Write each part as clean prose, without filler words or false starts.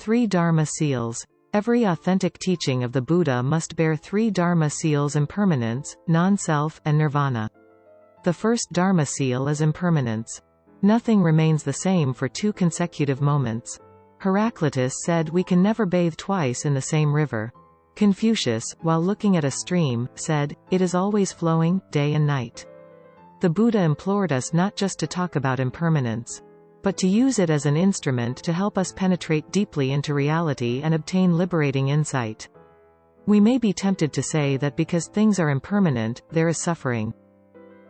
3 Dharma seals. Every authentic teaching of the Buddha must bear 3 Dharma seals: impermanence, non-self, and nirvana. The first Dharma seal is impermanence. Nothing remains the same for 2 consecutive moments. Heraclitus said we can never bathe twice in the same river. Confucius, while looking at a stream, said, "It is always flowing, day and night." The Buddha implored us not just to talk about impermanence, but to use it as an instrument to help us penetrate deeply into reality and obtain liberating insight. We may be tempted to say that because things are impermanent, there is suffering.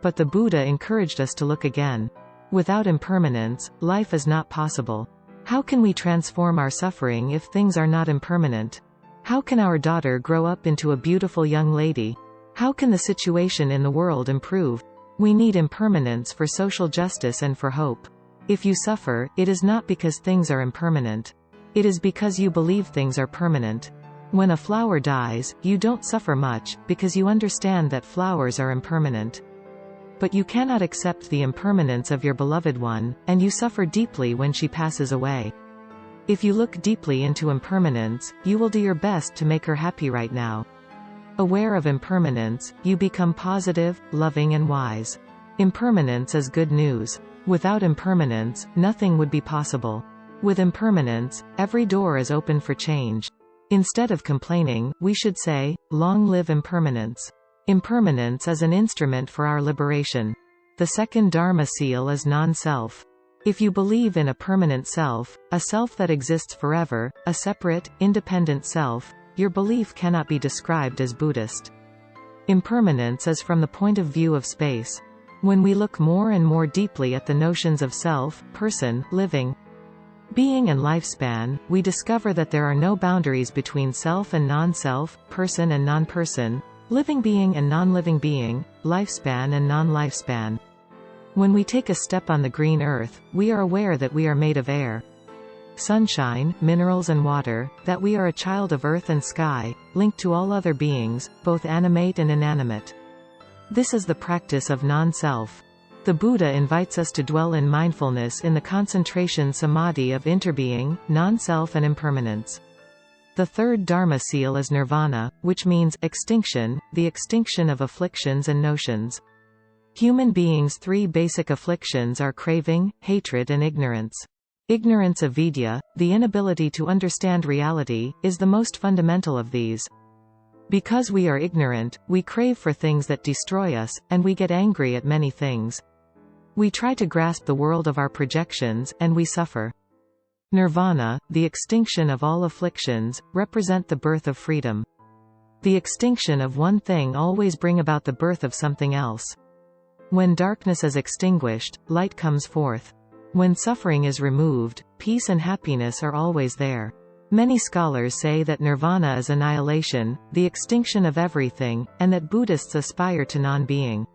But the Buddha encouraged us to look again. Without impermanence, life is not possible. How can we transform our suffering if things are not impermanent? How can our daughter grow up into a beautiful young lady? How can the situation in the world improve? We need impermanence for social justice and for hope. If you suffer, it is not because things are impermanent. It is because you believe things are permanent. When a flower dies, you don't suffer much, because you understand that flowers are impermanent. But you cannot accept the impermanence of your beloved one, and you suffer deeply when she passes away. If you look deeply into impermanence, you will do your best to make her happy right now. Aware of impermanence, you become positive, loving and wise. Impermanence is good news. Without impermanence, nothing would be possible. With impermanence, every door is open for change. Instead of complaining, we should say, "Long live impermanence." Impermanence is an instrument for our liberation. The second Dharma seal is non-self. If you believe in a permanent self, a self that exists forever, a separate, independent self, your belief cannot be described as Buddhist. Impermanence is from the point of view of space. When we look more and more deeply at the notions of self, person, living being and lifespan, we discover that there are no boundaries between self and non-self, person and non-person, living being and non-living being, lifespan and non-lifespan. When we take a step on the green earth, we are aware that we are made of air, sunshine, minerals and water, that we are a child of earth and sky, linked to all other beings, both animate and inanimate. This is the practice of non-self. The Buddha invites us to dwell in mindfulness in the concentration samadhi of interbeing, non-self and impermanence. The third Dharma seal is nirvana, which means extinction, the extinction of afflictions and notions. Human beings' 3 basic afflictions are craving, hatred and ignorance. Ignorance avidya, the inability to understand reality, is the most fundamental of these. Because we are ignorant, we crave for things that destroy us, and we get angry at many things. We try to grasp the world of our projections, and we suffer. Nirvana, the extinction of all afflictions, represent the birth of freedom. The extinction of one thing always brings about the birth of something else. When darkness is extinguished, light comes forth. When suffering is removed, peace and happiness are always there. Many scholars say that nirvana is annihilation, the extinction of everything, and that Buddhists aspire to non-being.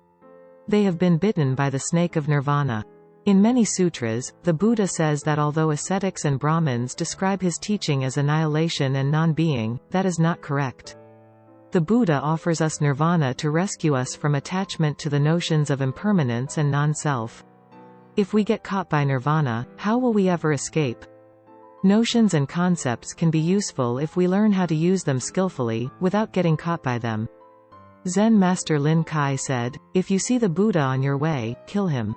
They have been bitten by the snake of nirvana. In many sutras, the Buddha says that although ascetics and Brahmins describe his teaching as annihilation and non-being, that is not correct. The Buddha offers us nirvana to rescue us from attachment to the notions of impermanence and non-self. If we get caught by nirvana, how will we ever escape? Notions and concepts can be useful if we learn how to use them skillfully, without getting caught by them. Zen master Lin Kai said, "If you see the Buddha on your way, kill him."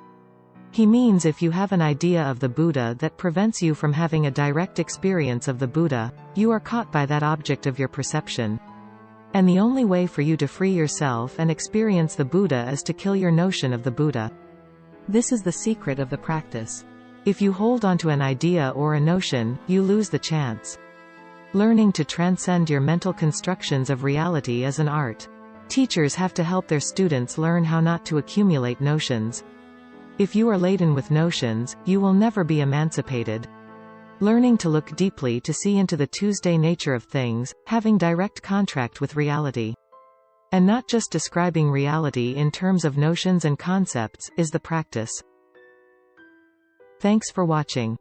He means if you have an idea of the Buddha that prevents you from having a direct experience of the Buddha, you are caught by that object of your perception. And the only way for you to free yourself and experience the Buddha is to kill your notion of the Buddha. This is the secret of the practice. If you hold onto an idea or a notion, you lose the chance. Learning to transcend your mental constructions of reality is an art. Teachers have to help their students learn how not to accumulate notions. If you are laden with notions, you will never be emancipated. Learning to look deeply to see into the Tuesday nature of things, having direct contact with reality, and not just describing reality in terms of notions and concepts, is the practice. Thanks for watching.